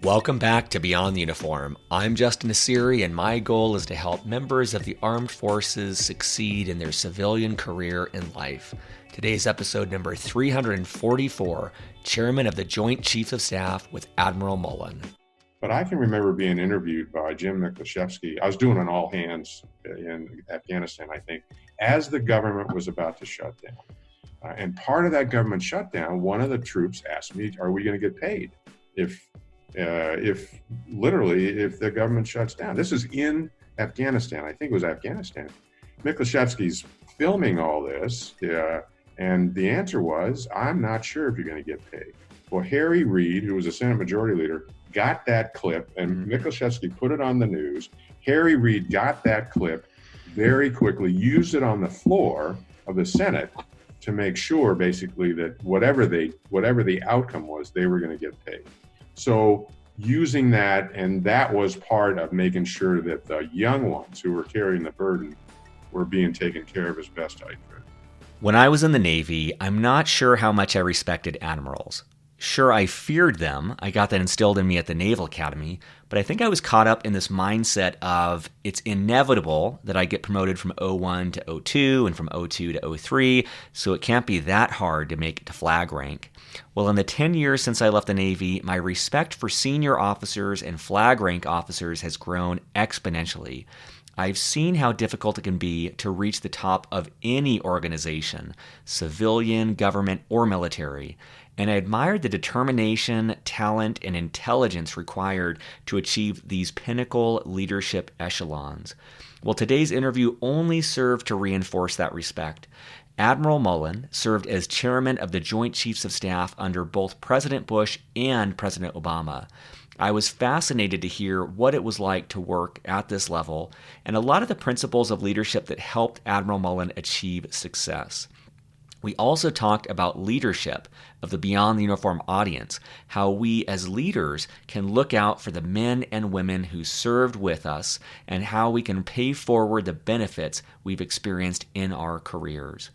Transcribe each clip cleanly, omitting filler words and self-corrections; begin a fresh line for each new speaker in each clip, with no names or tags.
Welcome back to Beyond the Uniform. I'm Justin Asiri, and my goal is to help members of the armed forces succeed in their civilian career and life. Today's episode number 344, Chairman of the Joint Cheifs of Staff with Admiral Mullen.
But I can remember being interviewed by Jim Miklaszewski. I was doing an all hands in Afghanistan, I think, as the government was about to shut down. And part of that government shutdown, one of the troops asked me, are we going to get paid if the government shuts down? This is in Afghanistan. I think it was Afghanistan. Miklaszewski's filming all this, and the answer was, I'm not sure if you're going to get paid. Well, Harry Reid, who was a Senate Majority Leader, got that clip, and Miklaszewski put it on the news. Harry Reid got that clip very quickly, used it on the floor of the Senate to make sure, basically, that whatever the outcome was, they were going to get paid. So using that, and that was part of making sure that the young ones who were carrying the burden were being taken care of as best I could.
When I was in the Navy, I'm not sure how much I respected admirals. Sure, I feared them. I got that instilled in me at the Naval Academy, but I think I was caught up in this mindset of it's inevitable that I get promoted from O1 to O2 and from O2 to O3, so it can't be that hard to make it to flag rank. Well, in the 10 years since I left the Navy, my respect for senior officers and flag rank officers has grown exponentially. I've seen how difficult it can be to reach the top of any organization, civilian, government, or military, and I admired the determination, talent, and intelligence required to achieve these pinnacle leadership echelons. Well, today's interview only served to reinforce that respect. Admiral Mullen served as chairman of the Joint Cheifs of Staff under both President Bush and President Obama. I was fascinated to hear what it was like to work at this level and a lot of the principles of leadership that helped Admiral Mullen achieve success. We also talked about leadership of the Beyond the Uniform audience, how we as leaders can look out for the men and women who served with us, and how we can pay forward the benefits we've experienced in our careers.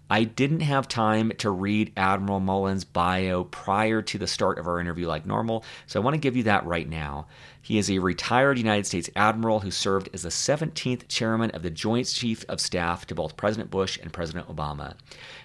I didn't have time to read Admiral Mullen's bio prior to the start of our interview like normal, so I want to give you that right now. He is a retired United States Admiral who served as the 17th Chairman of the Joint Chiefs of Staff to both President Bush and President Obama.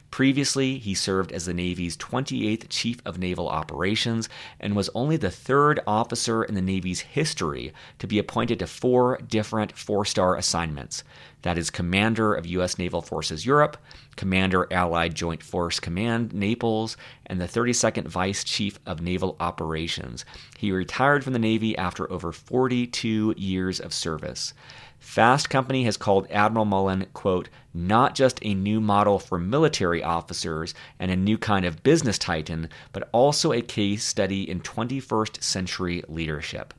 Previously, he served as the Navy's 28th Chief of Naval Operations and was only the third officer in the Navy's history to be appointed to 4 different 4-star assignments. That is Commander of U.S. Naval Forces Europe, Commander Allied Joint Force Command, Naples, and the 32nd Vice Chief of Naval Operations. He retired from the Navy after over 42 years of service. Fast Company has called Admiral Mullen, quote, not just a new model for military officers and a new kind of business titan, but also a case study in 21st century leadership.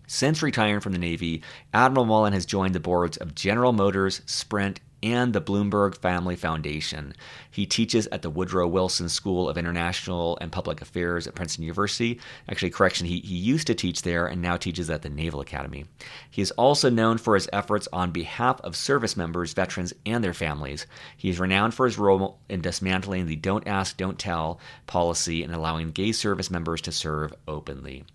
Since retiring from the Navy, Admiral Mullen has joined the boards of General Motors, Sprint, and the Bloomberg Family Foundation. He teaches at the Woodrow Wilson School of International and Public Affairs at Princeton University. Actually, correction, he used to teach there and now teaches at the Naval Academy. He is also known for his efforts on behalf of service members, veterans, and their families. He is renowned for his role in dismantling the Don't Ask, Don't Tell policy and allowing gay service members to serve openly.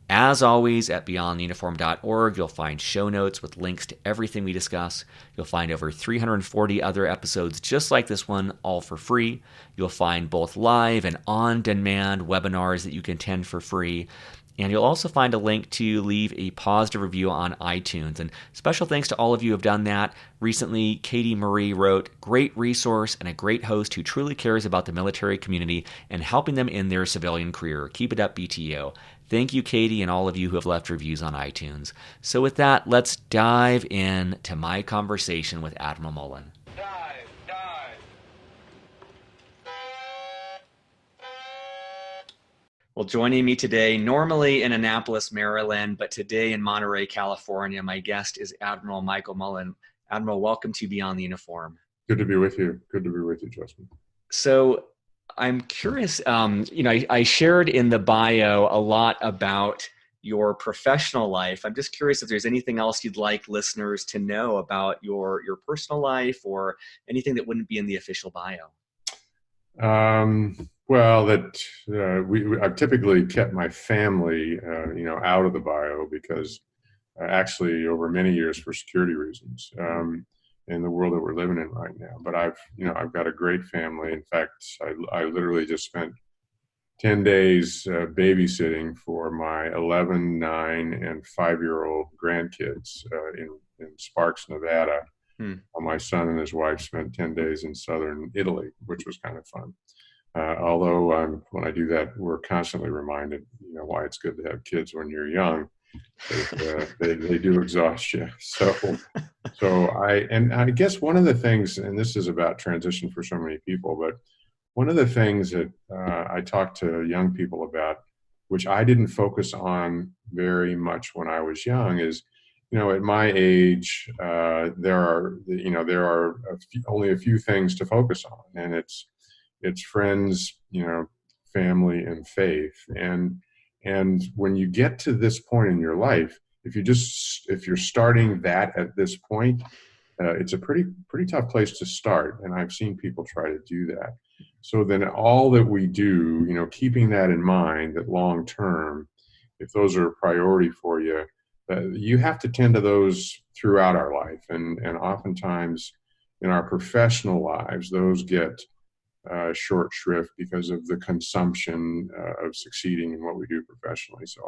As always, at beyondtheuniform.org, you'll find show notes with links to everything we discuss. You'll find over 340 other episodes just like this one, all for free. You'll find both live and on-demand webinars that you can attend for free. And you'll also find a link to leave a positive review on iTunes. And special thanks to all of you who have done that. Recently, Katie Marie wrote, great resource and a great host who truly cares about the military community and helping them in their civilian career. Keep it up, BTU. Thank you, Katie, and all of you who have left reviews on iTunes. So with that, let's dive in to my conversation with Admiral Mullen. Dive. Well, joining me today, normally in Annapolis, Maryland, but today in Monterey, California, my guest is Admiral Michael Mullen. Admiral, welcome to Beyond the Uniform.
Good to be with you. Good to be with you, Justin.
So I'm curious, I shared in the bio a lot about your professional life. I'm just curious if there's anything else you'd like listeners to know about your personal life or anything that wouldn't be in the official bio.
Well, that I've typically kept my family, out of the bio because actually over many years for security reasons in the world that we're living in right now. But I've got a great family. In fact, I literally just spent 10 days babysitting for my 11, 9, and 5-year-old grandkids in Sparks, Nevada.
Hmm.
My son and his wife spent 10 days in southern Italy, which was kind of fun. Although when I do that, we're constantly reminded, why it's good to have kids when you're young. They do exhaust you. And I guess one of the things, and this is about transition for so many people, but one of the things that I talk to young people about, which I didn't focus on very much when I was young, is, at my age, there are only a few things to focus on, and it's friends, family, and faith. And when you get to this point in your life, if you're starting that at this point, it's a pretty tough place to start. And I've seen people try to do that. So then all that we do, keeping that in mind, that long term, if those are a priority for you, you have to tend to those throughout our life. And oftentimes in our professional lives, those get short shrift because of the consumption of succeeding in what we do professionally. So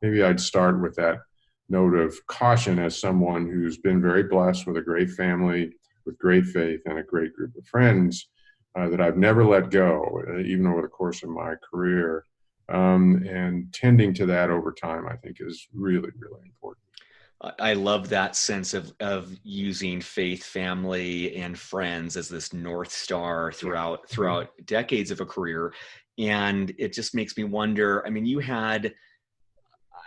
maybe I'd start with that note of caution as someone who's been very blessed with a great family, with great faith, and a great group of friends that I've never let go, even over the course of my career. And tending to that over time, I think, is really, really important.
I love that sense of using faith, family, and friends as this North Star throughout decades of a career. And it just makes me wonder, I mean,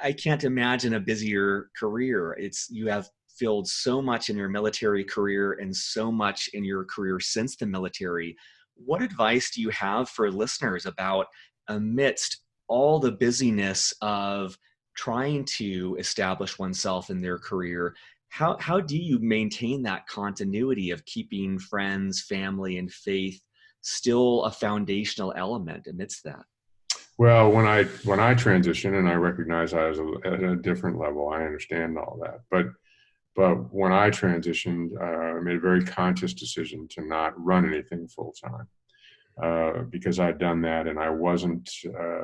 I can't imagine a busier career. You have filled so much in your military career and so much in your career since the military. What advice do you have for listeners about, amidst all the busyness of trying to establish oneself in their career, how do you maintain that continuity of keeping friends, family, and faith still a foundational element amidst that?
Well, when I transitioned, and I recognize I was at a different level, I understand all that. But when I transitioned, I made a very conscious decision to not run anything full time. Because I'd done that, and I wasn't,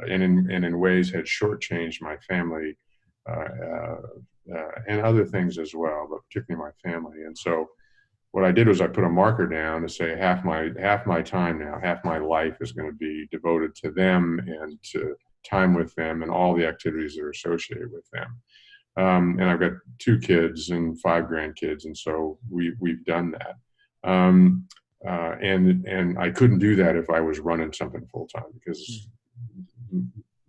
and in ways had shortchanged my family and other things as well, but particularly my family. And so, what I did was I put a marker down to say half my time now, half my life is going to be devoted to them and to time with them and all the activities that are associated with them. And I've got 2 kids and 5 grandkids, and so we've done that. And I couldn't do that if I was running something full time, because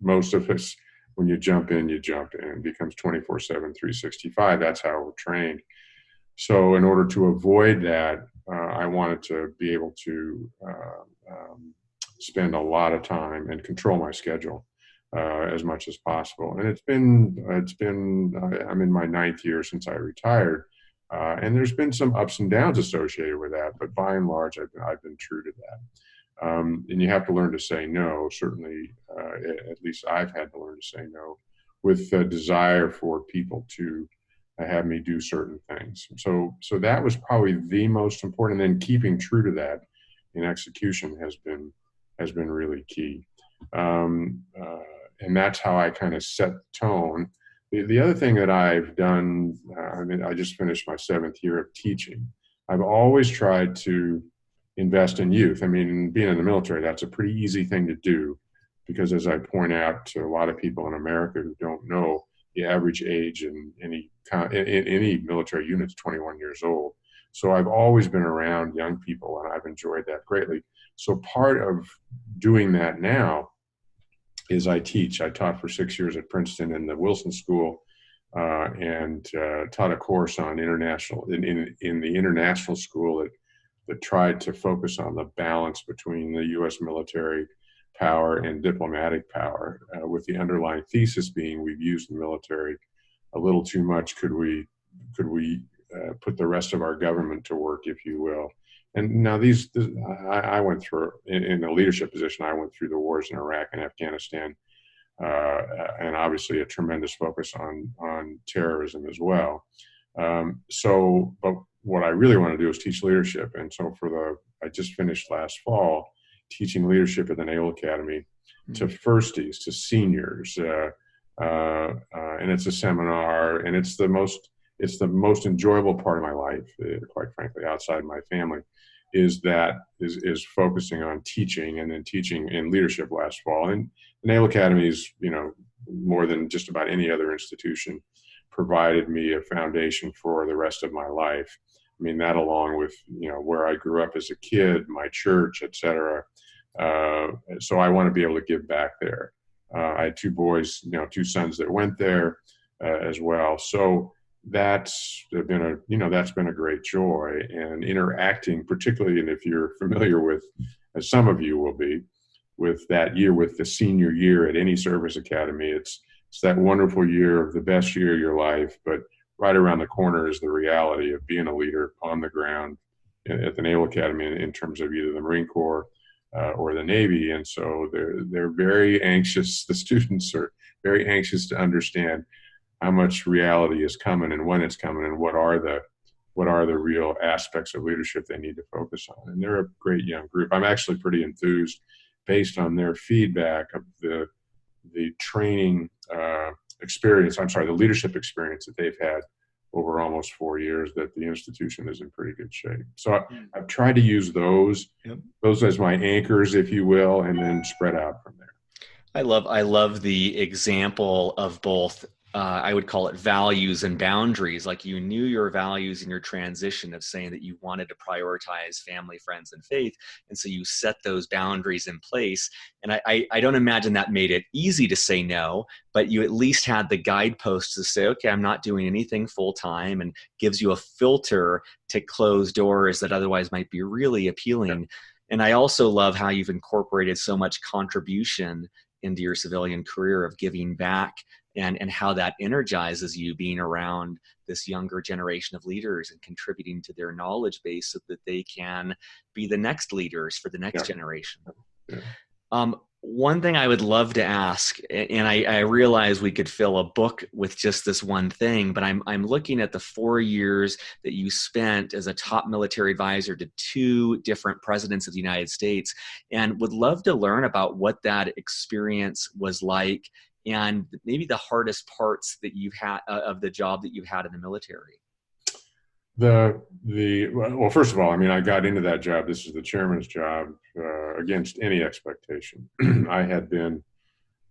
most of us, when you jump in, it becomes 24/7, 365. That's how we're trained. So in order to avoid that, I wanted to be able to spend a lot of time and control my schedule as much as possible. And I'm in my 9th year since I retired. And there's been some ups and downs associated with that, but by and large, I've been true to that. And you have to learn to say no. Certainly, at least I've had to learn to say no, with a desire for people to have me do certain things. So that was probably the most important. And then keeping true to that in execution has been really key. And that's how I kind of set the tone. The other thing that I've done, I just finished my 7th year of teaching. I've always tried to invest in youth. I mean, being in the military, that's a pretty easy thing to do, because as I point out to a lot of people in America who don't know, the average age in any military unit is 21 years old. So I've always been around young people, and I've enjoyed that greatly. So part of doing that now is I teach. I taught for 6 years at Princeton in the Wilson School, and taught a course on international in the international school that tried to focus on the balance between the U.S. military power and diplomatic power, with the underlying thesis being we've used the military a little too much. Could we put the rest of our government to work, if you will, And now I went through in a leadership position. I went through the wars in Iraq and Afghanistan, and obviously a tremendous focus on terrorism as well. But what I really want to do is teach leadership, and so I just finished last fall teaching leadership at the Naval Academy to firsties, to seniors, and it's a seminar, and it's the most enjoyable part of my life, quite frankly, outside my family, is focusing on teaching, and then teaching in leadership last fall. And the Naval Academy is, more than just about any other institution, provided me a foundation for the rest of my life. I mean, that along with, where I grew up as a kid, my church, et cetera. So I want to be able to give back there. I had two boys, two sons that went there as well. So that's been a great joy, and interacting, particularly, and if you're familiar with, as some of you will be, with that year, with the senior year at any service academy, it's that wonderful year, of the best year of your life, but right around the corner is the reality of being a leader on the ground at the Naval Academy in terms of either the Marine Corps or the Navy. And so they're very anxious. The students are very anxious to understand how much reality is coming and when it's coming, and what are the real aspects of leadership they need to focus on. And they're a great young group. I'm actually pretty enthused, based on their feedback, of the training experience. The leadership experience that they've had over almost 4 years, that the institution is in pretty good shape. So I've tried to use those as my anchors, if you will, and then spread out from there.
I love the example of both, I would call it values and boundaries. Like, you knew your values in your transition of saying that you wanted to prioritize family, friends, and faith. And so you set those boundaries in place. And I don't imagine that made it easy to say no, but you at least had the guideposts to say, okay, I'm not doing anything full time, and gives you a filter to close doors that otherwise might be really appealing. Yeah. And I also love how you've incorporated so much contribution into your civilian career of giving back, and how that energizes you, being around this younger generation of leaders and contributing to their knowledge base so that they can be the next leaders for the next generation. Yeah. One thing I would love to ask, and I realize we could fill a book with just this one thing, but I'm looking at the 4 years that you spent as a top military advisor to 2 different presidents of the United States, and would love to learn about what that experience was like, and maybe the hardest parts that you've had of the job that you've had in the military.
Well, first of all, I got into that job. This is the chairman's job, against any expectation. I had been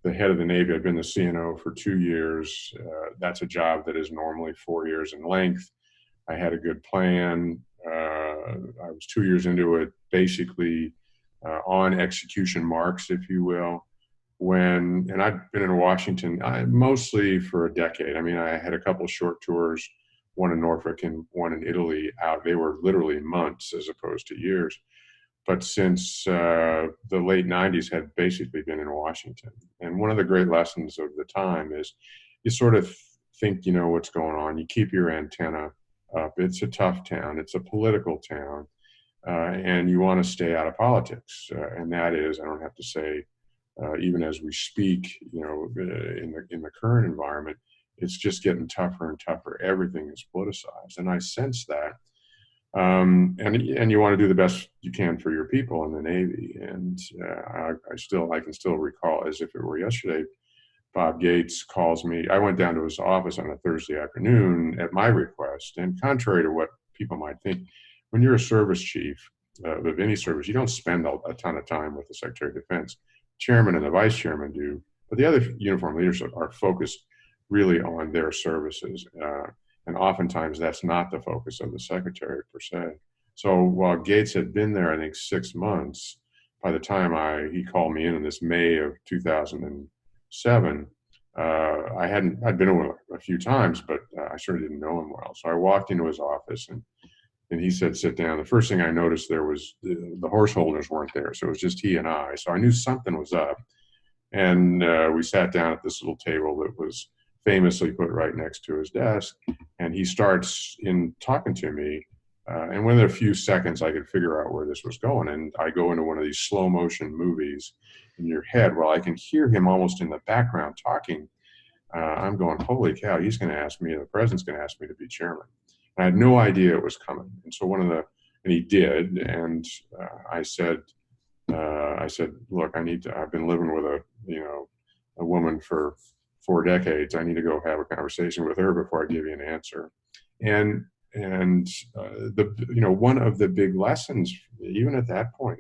the head of the Navy. I'd been the CNO for 2 years. That's a job that is normally 4 years in length. I had a good plan. I was 2 years into it, basically on execution marks, if you will. And I've been in Washington mostly for a decade. I had a couple of short tours, one in Norfolk and one in Italy out. They were literally months as opposed to years. But since the late 90s, had basically been in Washington. And one of the great lessons of the time is you sort of think you know what's going on. You keep your antenna up. It's a tough town. It's a political town. And you want to stay out of politics. And that is, I don't have to say, even as we speak, in the current environment, it's just getting tougher and tougher. Everything is politicized, and I sense that. And you want to do the best you can for your people in the Navy. And I can still recall, as if it were yesterday, Bob Gates calls me. I went down to his office on a Thursday afternoon at my request. And contrary to what people might think, when you're a service chief of any service, you don't spend a ton of time with the Secretary of Defense. Chairman and the vice chairman do, but the other uniform leaders are focused really on their services. And oftentimes that's not the focus of the secretary per se. So while Gates had been there, I think 6 months, by the time he called me in this May of 2007, I'd been over a few times, but I sure didn't know him well. So I walked into his office and he said, sit down. The first thing I noticed, there was the horse holders weren't there. So it was just he and I. So I knew something was up. And we sat down at this little table that was famously put right next to his desk. And he starts in talking to me And within a few seconds, I could figure out where this was going. And I go into one of these slow motion movies in your head. Well, I can hear him almost in the background talking. I'm going, holy cow, he's going to ask me, the president's going to ask me to be chairman. And I had no idea it was coming. And so and he did. And I said, look, I've been living with a woman for 4 decades. I need to go have a conversation with her before I give you an answer. And one of the big lessons, even at that point,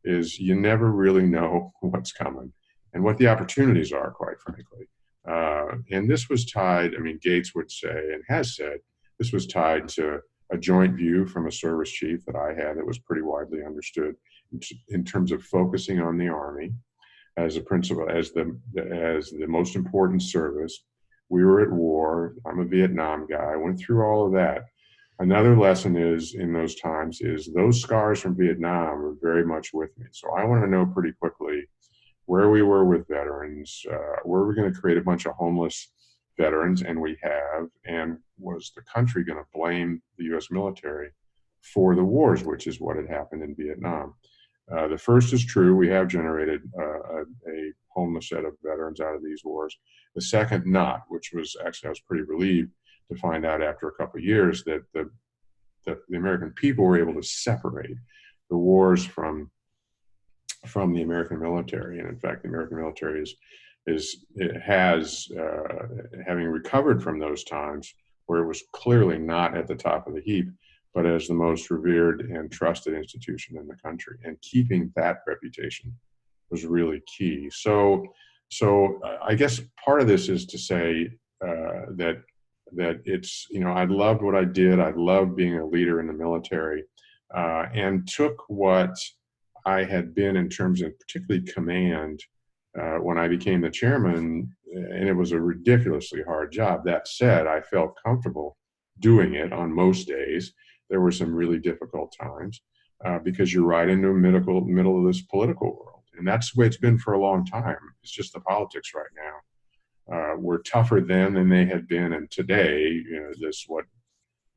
is you never really know what's coming and what the opportunities are, quite frankly. And this was tied, Gates would say, and has said, this was tied to a joint view from a service chief that I had that was pretty widely understood in terms of focusing on the Army as a principle, as the most important service. We were at war. I'm a Vietnam guy. I went through all of that. Another lesson in those times is those scars from Vietnam are very much with me. So I want to know pretty quickly where we were with veterans, were we going to create a bunch of homeless veterans, and we have, and was the country going to blame the U.S. military for the wars, which is what had happened in Vietnam. The first is true. We have generated a homeless set of veterans out of these wars. The second, not, which was actually, I was pretty relieved to find out after a couple of years that the American people were able to separate the wars from the American military. And in fact, the American military has having recovered from those times where it was clearly not at the top of the heap, but as the most revered and trusted institution in the country. And keeping that reputation was really key. So I guess part of this is to say that it's, I loved what I did. I loved being a leader in the military, and took what I had been in terms of particularly command when I became the chairman, and it was a ridiculously hard job. That said, I felt comfortable doing it on most days. There were some really difficult times because you're right in the middle of this political world. And that's the way it's been for a long time. It's just the politics right now. We're tougher then than they had been. And today,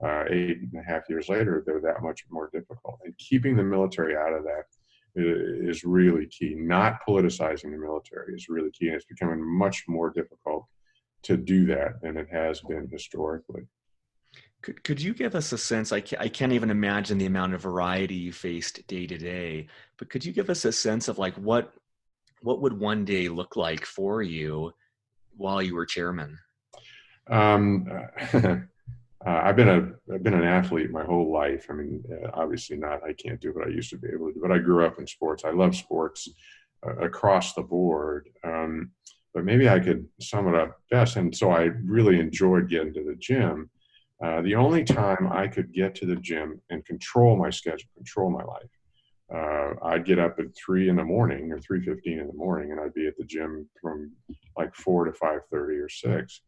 8.5 years later, they're that much more difficult. And keeping the military out of that is really key. Not politicizing the military is really key. And it's becoming much more difficult to do that than it has been historically.
Could you give us a sense, I can't even imagine the amount of variety you faced day to day, but could you give us a sense of like what would one day look like for you while you were chairman?
I've been an athlete my whole life. Obviously not, I can't do what I used to be able to do, but I grew up in sports. I love sports across the board. But maybe I could sum it up best. And so I really enjoyed getting to the gym. The only time I could get to the gym and control my schedule, control my life, I'd get up at 3 in the morning or 3:15 in the morning, and I'd be at the gym from like 4 to 5:30 or 6.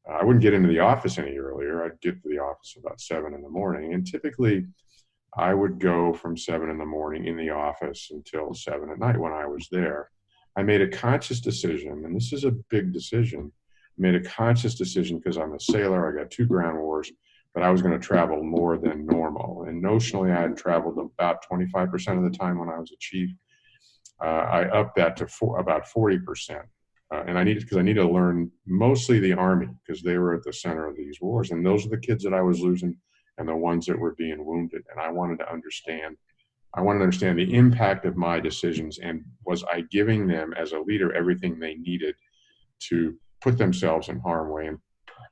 I wouldn't get into the office any earlier. I'd get to the office about 7 in the morning. And typically I would go from 7 in the morning in the office until 7 at night when I was there. I made a conscious decision, and this is a big decision. I made a conscious decision because I'm a sailor. I got 2 ground wars, but I was going to travel more than normal. And notionally, I had traveled about 25% of the time when I was a chief. I upped that to about 40%. And I needed to learn mostly the Army because they were at the center of these wars. And those are the kids that I was losing and the ones that were being wounded. And I wanted to understand the impact of my decisions, and was I giving them as a leader everything they needed to put themselves in harm's way, and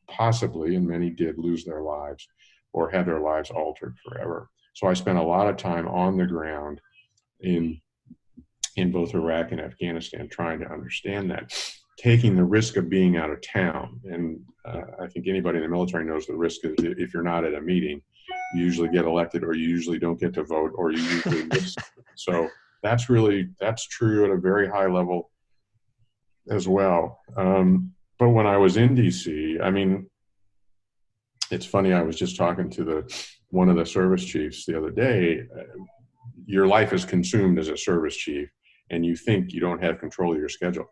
possibly, and many did, lose their lives or have their lives altered forever. So I spent a lot of time on the ground in both Iraq and Afghanistan trying to understand that, taking the risk of being out of town. And I think anybody in the military knows the risk is if you're not at a meeting, you usually get elected, or you usually don't get to vote, or you usually miss. So that's true at a very high level as well. But when I was in DC, it's funny, I was just talking to one of the service chiefs the other day. Your life is consumed as a service chief, and you think you don't have control of your schedule.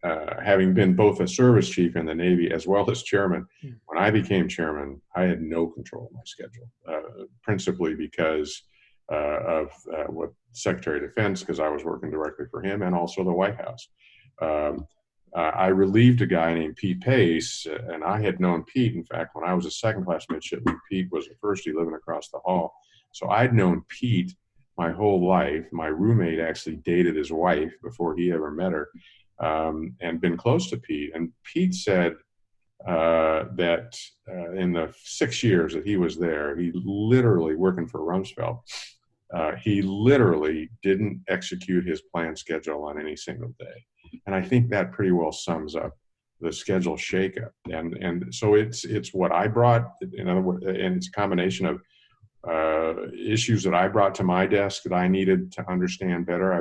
having been both a service chief in the Navy as well as chairman, when I became chairman, I had no control of my schedule, principally because of what Secretary of Defense, because I was working directly for him, and also the White House. I relieved a guy named Pete Pace, and I had known Pete. In fact, when I was a second-class midshipman, Pete was a firstie living across the hall. So I'd known Pete my whole life. My roommate actually dated his wife before he ever met her, and been close to Pete. And Pete said that in the 6 years that he was there, he literally, working for Rumsfeld, he literally didn't execute his planned schedule on any single day. And I think that pretty well sums up the schedule shakeup. And so it's what I brought, in other words, and it's a combination of issues that I brought to my desk that I needed to understand better.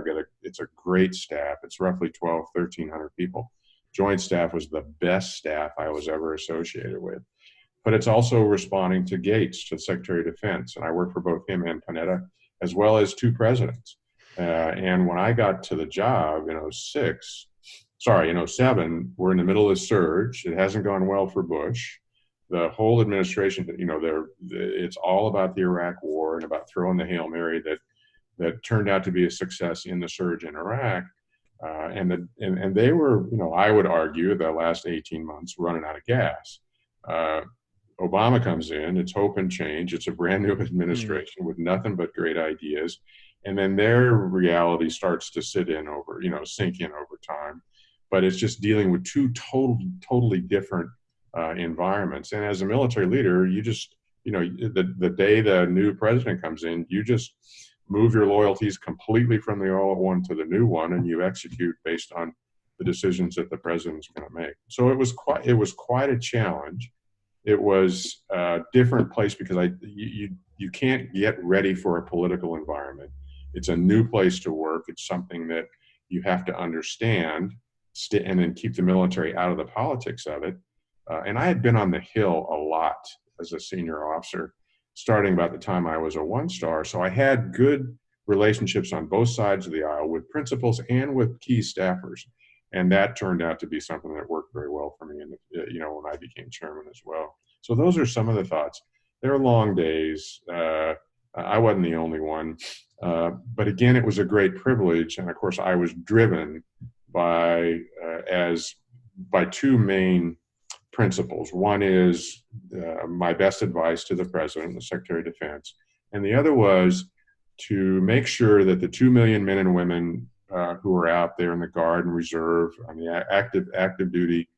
It's a great staff. It's roughly 1,300 people. Joint staff was the best staff I was ever associated with. But it's also responding to Gates, to the Secretary of Defense. And I worked for both him and Panetta, as well as two presidents. And when I got to the job in in 07, we're in the middle of the surge. It hasn't gone well for Bush. The whole administration, it's all about the Iraq War and about throwing the Hail Mary that turned out to be a success in the surge in Iraq. And they were, I would argue, the last 18 months running out of gas. Obama comes in, it's hope and change. It's a brand new administration with nothing but great ideas. And then their reality starts to sink in over time. But it's just dealing with two totally different environments. And as a military leader, you just, the day the new president comes in, you just move your loyalties completely from the old one to the new one, and you execute based on the decisions that the president's going to make. So it was quite a challenge. It was a different place because you can't get ready for a political environment. It's a new place to work. It's something that you have to understand and then keep the military out of the politics of it. And I had been on the Hill a lot as a senior officer, starting about the time I was a one-star. So I had good relationships on both sides of the aisle with principals and with key staffers. And that turned out to be something that worked very well for me, when I became chairman as well. So those are some of the thoughts. They were long days. I wasn't the only one. But again, it was a great privilege. And of course, I was driven by two main principles. One is my best advice to the president, the Secretary of Defense. And the other was to make sure that the 2 million men and women who are out there in the Guard and Reserve, on the active duty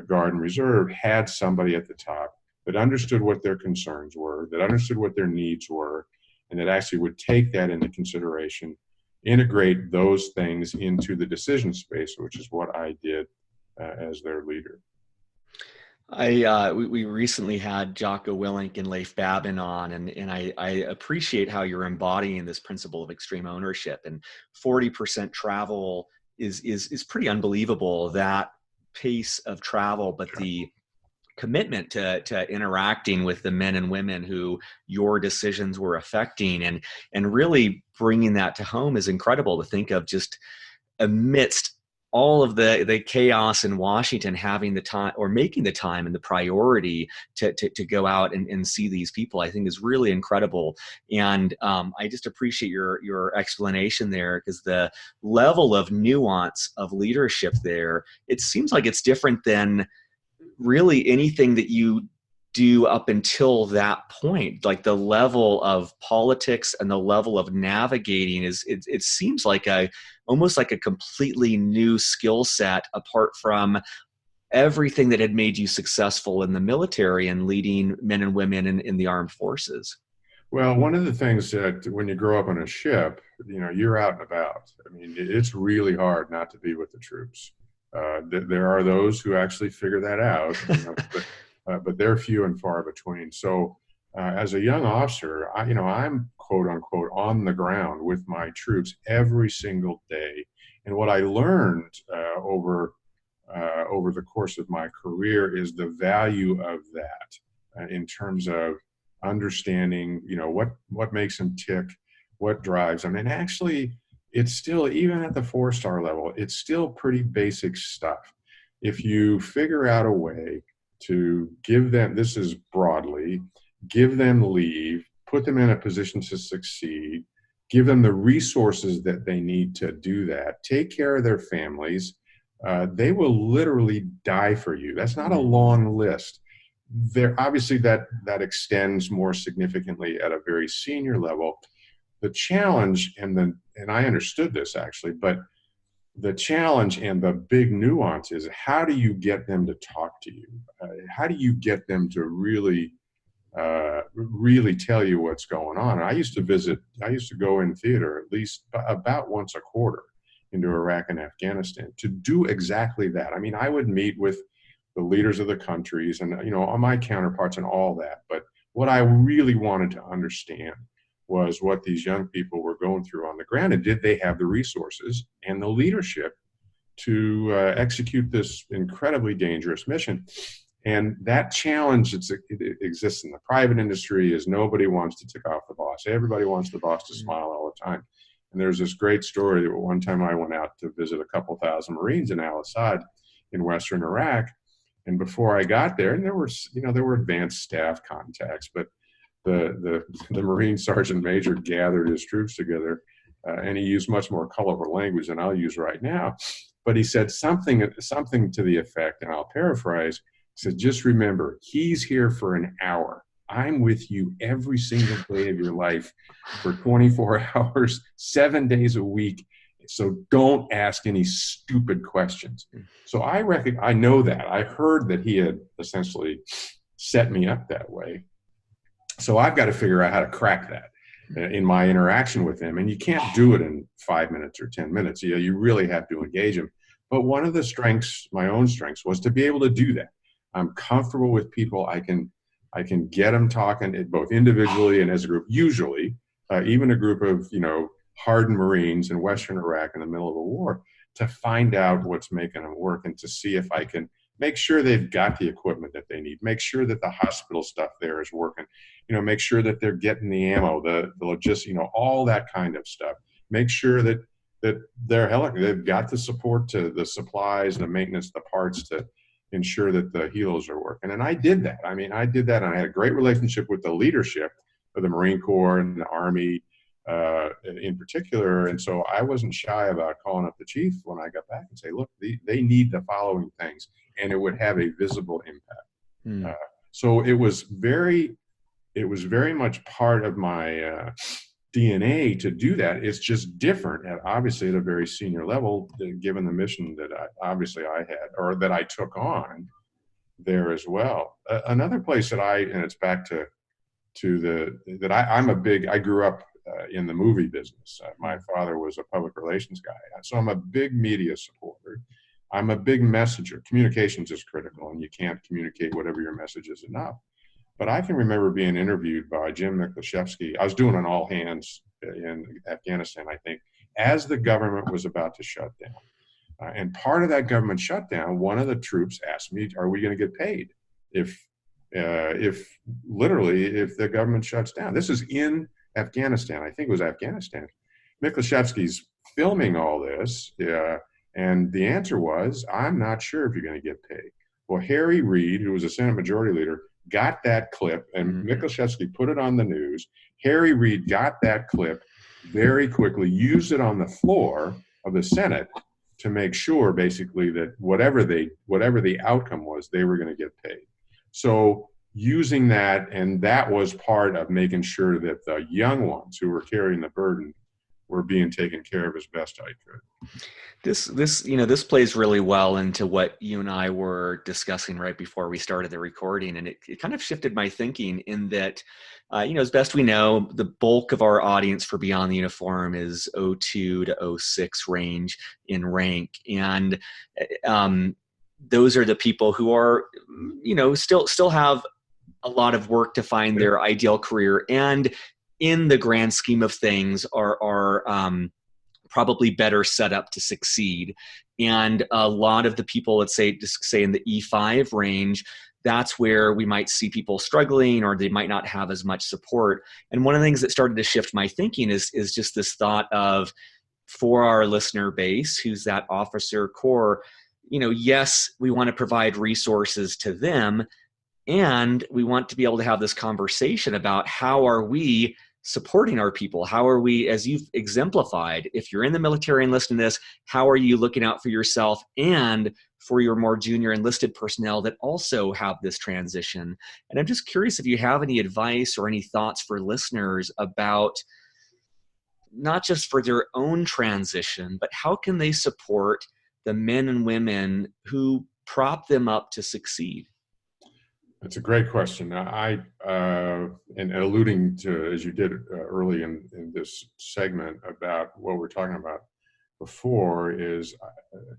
Guard and Reserve, had somebody at the top that understood what their concerns were, that understood what their needs were, and that actually would take that into consideration, integrate those things into the decision space, which is what I did as their leader.
We recently had Jocko Willink and Leif Babin on, and I appreciate how you're embodying this principle of extreme ownership. And 40% travel is pretty unbelievable, that pace of travel, but the commitment to interacting with the men and women who your decisions were affecting, and really bringing that to home is incredible to think of, just amidst all of the chaos in Washington, having the time or making the time and the priority to go out and see these people, I think is really incredible. And I just appreciate your explanation there, because the level of nuance of leadership there, it seems like it's different than really anything that you do up until that point. Like the level of politics and the level of navigating it seems like almost like a completely new skill set, apart from everything that had made you successful in the military and leading men and women in the armed forces.
Well, one of the things that when you grow up on a ship, you're out and about. I mean, it's really hard not to be with the troops. There are those who actually figure that out, but they're few and far between. So as a young officer, I'm quote unquote on the ground with my troops every single day. And what I learned over the course of my career is the value of that in terms of understanding, what makes them tick, what drives them. And actually, it's still, even at the 4-star level, it's still pretty basic stuff. If you figure out a way to give them, this is broadly, give them leave, put them in a position to succeed, give them the resources that they need to do that, take care of their families, they will literally die for you. That's not a long list. There, obviously, that extends more significantly at a very senior level. The challenge, and I understood this actually, but the challenge and the big nuance is, how do you get them to talk to you? How do you get them to really tell you what's going on? I used to go in theater at least about once a quarter into Iraq and Afghanistan to do exactly that. I mean, I would meet with the leaders of the countries and, all my counterparts and all that. But what I really wanted to understand was what these young people were going through on the ground, and did they have the resources and the leadership to execute this incredibly dangerous mission. And that challenge, it exists in the private industry, is nobody wants to tick off the boss. Everybody wants the boss to smile all the time. And there's this great story that one time I went out to visit a couple thousand Marines in Al-Assad in Western Iraq. And before I got there, and there were advanced staff contacts, but the Marine Sergeant Major gathered his troops together, and he used much more colorful language than I'll use right now. But he said something to the effect, and I'll paraphrase, he said, just remember, he's here for an hour. I'm with you every single day of your life for 24 hours, 7 days a week. So don't ask any stupid questions. So I know that. I heard that he had essentially set me up that way. So I've got to figure out how to crack that in my interaction with him. And you can't do it in 5 minutes or 10 minutes. You really have to engage him. But one of the strengths, my own strengths, was to be able to do that. I'm comfortable with people. I can get them talking both individually and as a group. Usually, even a group of hardened Marines in Western Iraq in the middle of a war, to find out what's making them work and to see if I can make sure they've got the equipment that they need, make sure that the hospital stuff there is working, make sure that they're getting the ammo, the logistics, all that kind of stuff. Make sure that they've got the support to the supplies, the maintenance, the parts to ensure that the helos are working. And I did that. I did that, and I had a great relationship with the leadership of the Marine Corps and the Army in particular. And so I wasn't shy about calling up the chief when I got back and say, look, they need the following things, and it would have a visible impact. So it was very much part of my DNA to do that. It's just different, obviously, at a very senior level, given the mission that I had, or that I took on there as well. Another place that and it's back to I grew up in the movie business. My father was a public relations guy, so I'm a big media supporter. I'm a big messenger. Communications is critical, and you can't communicate whatever your message is enough. But I can remember being interviewed by Jim Miklaszewski. I was doing an all hands in Afghanistan, I think, as the government was about to shut down. And part of that government shutdown, one of the troops asked me, "Are we going to get paid if the government shuts down?" This is in Afghanistan. I think it was Afghanistan. Miklaszewski's filming all this, and the answer was, "I'm not sure if you're going to get paid." Well, Harry Reid, who was a Senate Majority Leader, got that clip, and Miklaszewski put it on the news. Harry Reid got that clip very quickly, used it on the floor of the Senate to make sure, basically, that whatever the outcome was, they were going to get paid. So using that, and that was part of making sure that the young ones who were carrying the burden were being taken care of as best I could.
This plays really well into what you and I were discussing right before we started the recording, and it kind of shifted my thinking in that, as best we know, the bulk of our audience for Beyond the Uniform is 02 to 06 range in rank, and those are the people who are, still have a lot of work to find their ideal career, and in the grand scheme of things are probably better set up to succeed. And a lot of the people, let's say in the E5 range, that's where we might see people struggling, or they might not have as much support. And one of the things that started to shift my thinking is just this thought of, for our listener base, who's that officer corps, yes, we want to provide resources to them, and we want to be able to have this conversation about how are we supporting our people? How are we, as you've exemplified, if you're in the military and listening to this, how are you looking out for yourself and for your more junior enlisted personnel that also have this transition? And I'm just curious if you have any advice or any thoughts for listeners about not just for their own transition, but how can they support the men and women who prop them up to succeed?
That's a great question. And alluding to, as you did early in this segment about what we're talking about before, is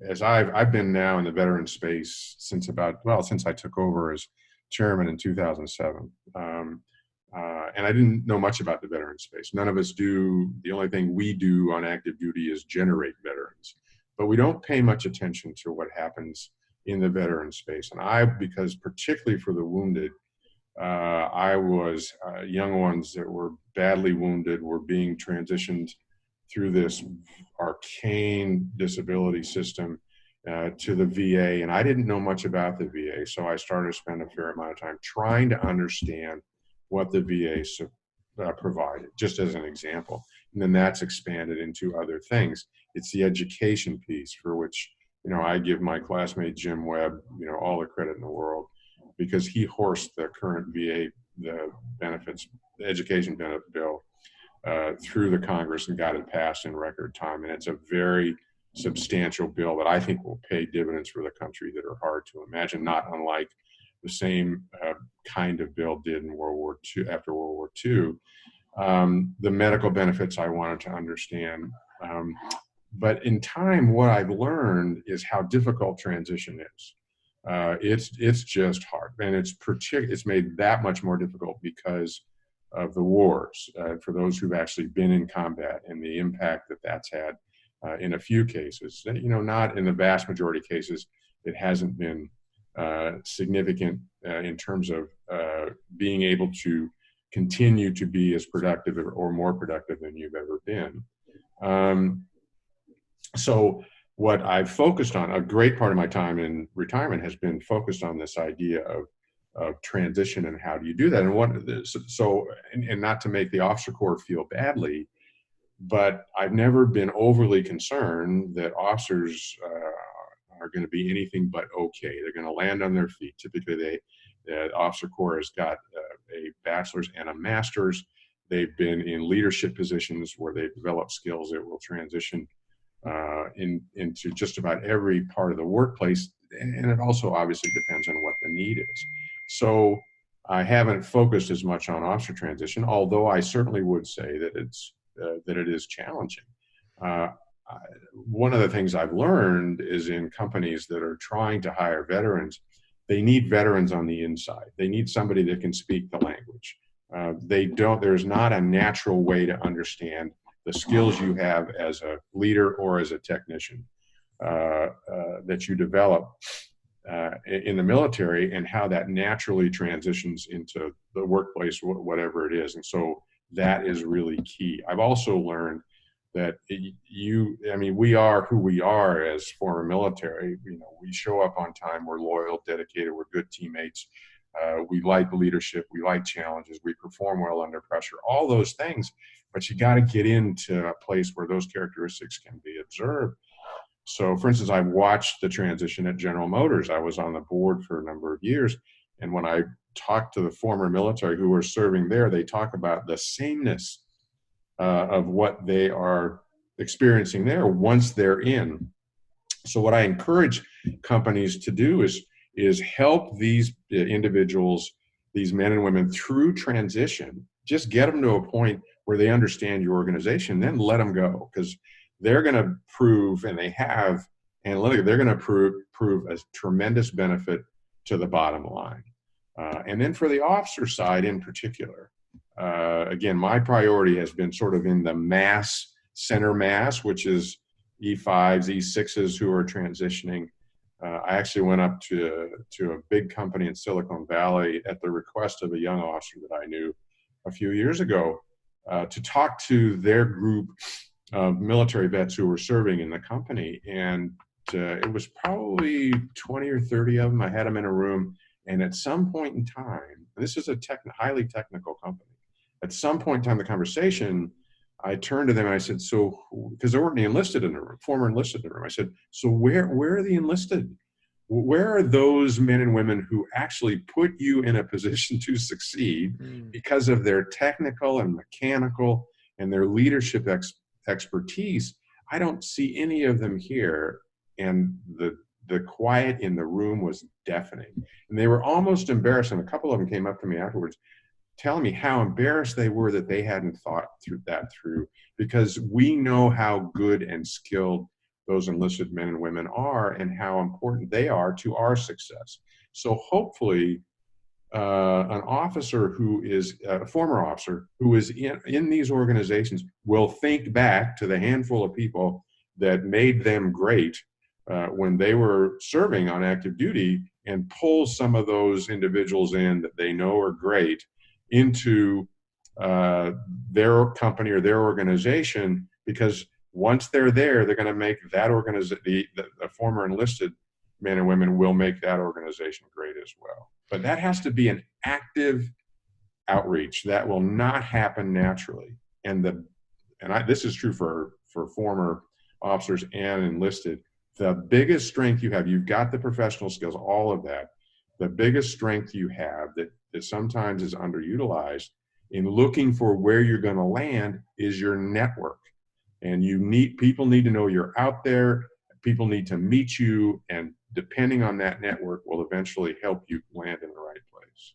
as I've been now in the veteran space since I took over as chairman in 2007. And I didn't know much about the veteran space. None of us do. The only thing we do on active duty is generate veterans, but we don't pay much attention to what happens in the veteran space. And because particularly for the wounded, I was young ones that were badly wounded were being transitioned through this arcane disability system to the VA. And I didn't know much about the VA. So I started to spend a fair amount of time trying to understand what the VA provided, just as an example. And then that's expanded into other things. It's the education piece for which I give my classmate Jim Webb, all the credit in the world, because he horsed the current VA, the education benefit bill through the Congress and got it passed in record time. And it's a very substantial bill that I think will pay dividends for the country that are hard to imagine, not unlike the same kind of bill did in World War II, after World War II. The medical benefits I wanted to understand. But in time, what I've learned is how difficult transition is. It's just hard, and it's made that much more difficult because of the wars. For those who've actually been in combat and the impact that that's had in a few cases, not in the vast majority of cases, it hasn't been significant in terms of being able to continue to be as productive or more productive than you've ever been. So what I've focused on, a great part of my time in retirement has been focused on this idea of transition and how do you do that. And not to make the officer corps feel badly, but I've never been overly concerned that officers are going to be anything but okay. They're going to land on their feet. Typically, the officer corps has got a bachelor's and a master's. They've been in leadership positions where they've developed skills that will transition into just about every part of the workplace. And it also obviously depends on what the need is. So I haven't focused as much on officer transition, although I certainly would say that it is challenging. One of the things I've learned is in companies that are trying to hire veterans, they need veterans on the inside. They need somebody that can speak the language. There's not a natural way to understand the skills you have as a leader or as a technician that you develop in the military, and how that naturally transitions into the workplace, whatever it is. And so that is really key. I've also learned that we are who we are as former military. We show up on time, we're loyal, dedicated, we're good teammates. We like leadership, we like challenges, we perform well under pressure, all those things. But you got to get into a place where those characteristics can be observed. So, for instance, I've watched the transition at General Motors. I was on the board for a number of years. And when I talk to the former military who are serving there, they talk about the sameness of what they are experiencing there once they're in. So what I encourage companies to do is help these individuals, these men and women, through transition. Just get them to a point where they understand your organization, then let them go, because they're going to prove, and they have analytically, they're going to prove a tremendous benefit to the bottom line. And then for the officer side in particular, again, my priority has been sort of in the center mass, which is E5s, E6s who are transitioning. I actually went up to a big company in Silicon Valley at the request of a young officer that I knew a few years ago to talk to their group military vets who were serving in the company, and it was probably 20 or 30 of them. I had them in a room, and at some point in time, and this is a highly technical company, at some point in time in the conversation, I turned to them and I said, so, because there weren't any enlisted in the room, former enlisted in the room. I said, so where are the enlisted? Where are those men and women who actually put you in a position to succeed because of their technical and mechanical and their leadership expertise? I don't see any of them here. And the quiet in the room was deafening. And they were almost embarrassed. And a couple of them came up to me afterwards telling me how embarrassed they were that they hadn't thought through, because we know how good and skilled those enlisted men and women are and how important they are to our success. So hopefully an officer who is a former officer who is in these organizations will think back to the handful of people that made them great when they were serving on active duty, and pull some of those individuals in that they know are great into their company or their organization, because once they're there, they're going to make that organization, the former enlisted men and women will make that organization great as well. But that has to be an active outreach. That will not happen naturally. This is true for former officers and enlisted. The biggest strength you have, you've got the professional skills, all of that. The biggest strength you have that sometimes is underutilized in looking for where you're going to land is your network. And people need to know you're out there. People need to meet you, and depending on that network will eventually help you land in the right place.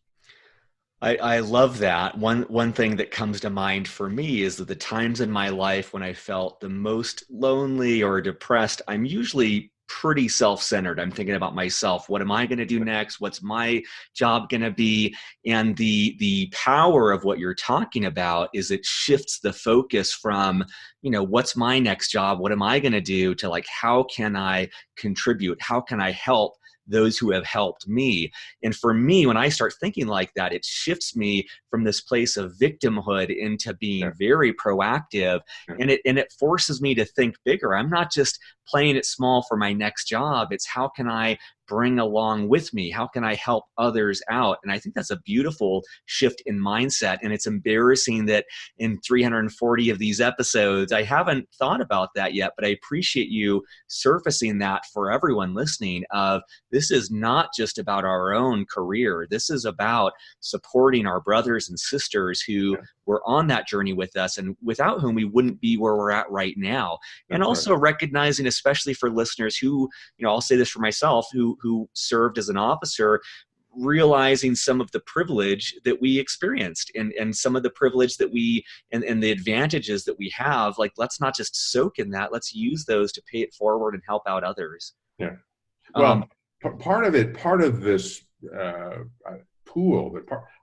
I love that. One thing that comes to mind for me is that the times in my life when I felt the most lonely or depressed, I'm usually pretty self-centered. I'm thinking about myself. What am I going to do next? What's my job going to be? And the power of what you're talking about is it shifts the focus from, what's my next job? What am I going to do? To like, how can I contribute? How can I help those who have helped me? And for me, when I start thinking like that, it shifts me from this place of victimhood into being very proactive. And it forces me to think bigger. I'm not just playing it small for my next job. It's how can I bring along with me? How can I help others out? And I think that's a beautiful shift in mindset. And it's embarrassing that in 340 of these episodes, I haven't thought about that yet, but I appreciate you surfacing that for everyone listening of this is not just about our own career. This is about supporting our brothers and sisters who were on that journey with us and without whom we wouldn't be where we're at right now. And also recognizing, especially for listeners who, I'll say this for myself, who served as an officer, realizing some of the privilege that we experienced and some of the privilege that we and the advantages that we have. Like, let's not just soak in that. Let's use those to pay it forward and help out others.
Yeah. Well, part of this pool,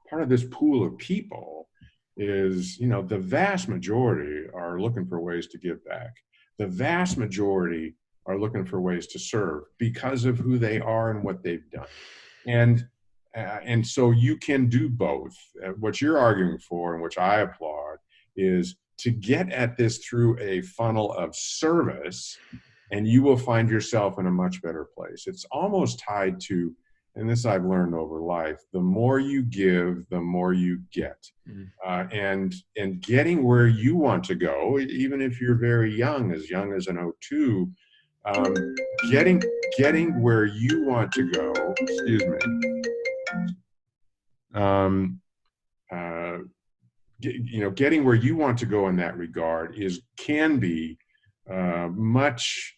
part of this pool of people is, the vast majority are looking for ways to give back. The vast majority are looking for ways to serve because of who they are and what they've done. And so you can do both. What you're arguing for, and which I applaud, is to get at this through a funnel of service, and you will find yourself in a much better place. It's almost tied to, and this I've learned over life, the more you give, the more you get. And getting where you want to go, even if you're very young as an 02, getting where you want to go, getting where you want to go in that regard can be much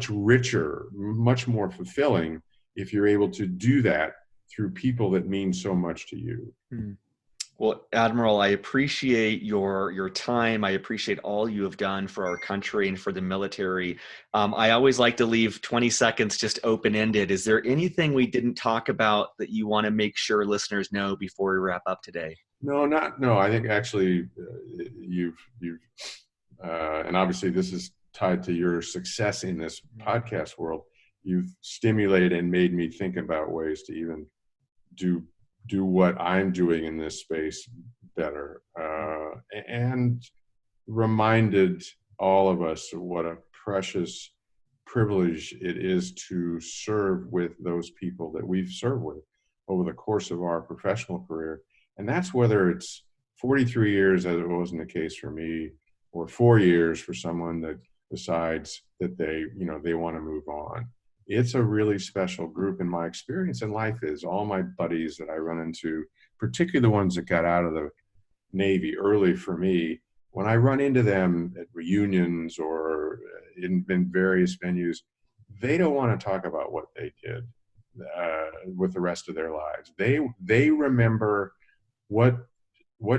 richer, much more fulfilling if you're able to do that through people that mean so much to you.
Well, Admiral, I appreciate your time. I appreciate all you have done for our country and for the military. I always like to leave 20 seconds just open-ended. Is there anything we didn't talk about that you want to make sure listeners know before we wrap up today?
No. I think actually you've and obviously this is tied to your success in this podcast world. You've stimulated and made me think about ways to even do what I'm doing in this space better, and reminded all of us what a precious privilege it is to serve with those people that we've served with over the course of our professional career. And that's whether it's 43 years, as it wasn't the case for me, or 4 years for someone that decides that they want to move on. It's a really special group. And my experience in life is all my buddies that I run into, particularly the ones that got out of the Navy early for me, when I run into them at reunions or in various venues, they don't want to talk about what they did with the rest of their lives. They remember what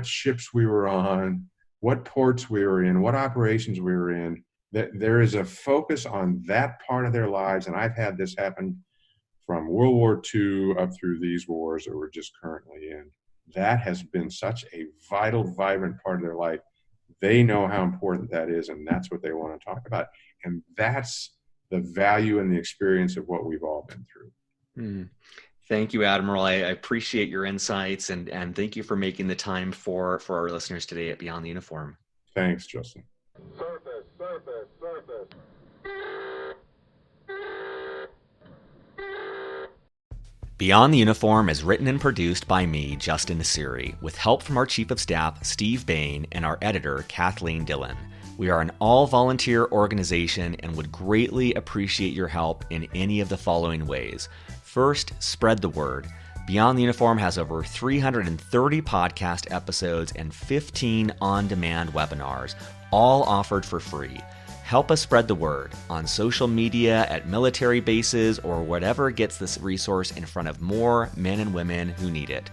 ships we were on, what ports we were in, what operations we were in. That there is a focus on that part of their lives, and I've had this happen from World War II up through these wars that we're just currently in. That has been such a vital, vibrant part of their life. They know how important that is, and that's what they want to talk about. And that's the value and the experience of what we've all been through.
Thank you, Admiral. I appreciate your insights, and thank you for making the time for our listeners today at Beyond the Uniform.
Thanks, Justin.
Surface.
Beyond the Uniform is written and produced by me, Justin Nassiri, with help from our Chief of Staff, Steve Bain, and our editor, Kathleen Dillon. We are an all-volunteer organization and would greatly appreciate your help in any of the following ways. First, spread the word. Beyond the Uniform has over 330 podcast episodes and 15 on-demand webinars, all offered for free. Help us spread the word on social media, at military bases, or whatever gets this resource in front of more men and women who need it.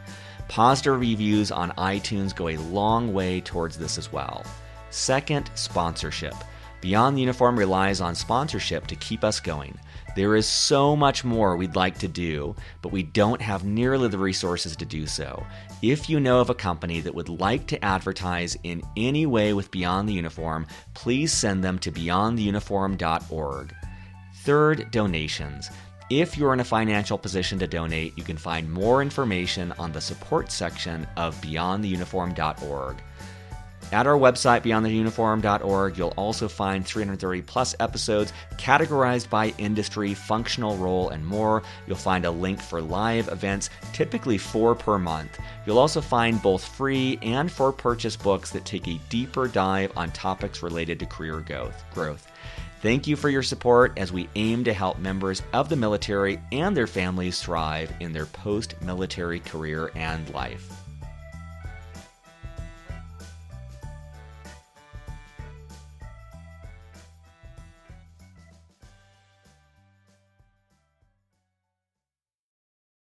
Positive reviews on iTunes go a long way towards this as well. Second, sponsorship. Beyond the Uniform relies on sponsorship to keep us going. There is so much more we'd like to do, but we don't have nearly the resources to do so. If you know of a company that would like to advertise in any way with Beyond the Uniform, please send them to beyondtheuniform.org. Third, donations. If you're in a financial position to donate, you can find more information on the support section of beyondtheuniform.org. At our website, beyondtheuniform.org, you'll also find 330 plus episodes categorized by industry, functional role, and more. You'll find a link for live events, typically 4 per month. You'll also find both free and for purchase books that take a deeper dive on topics related to career growth. Thank you for your support as we aim to help members of the military and their families thrive in their post-military career and life.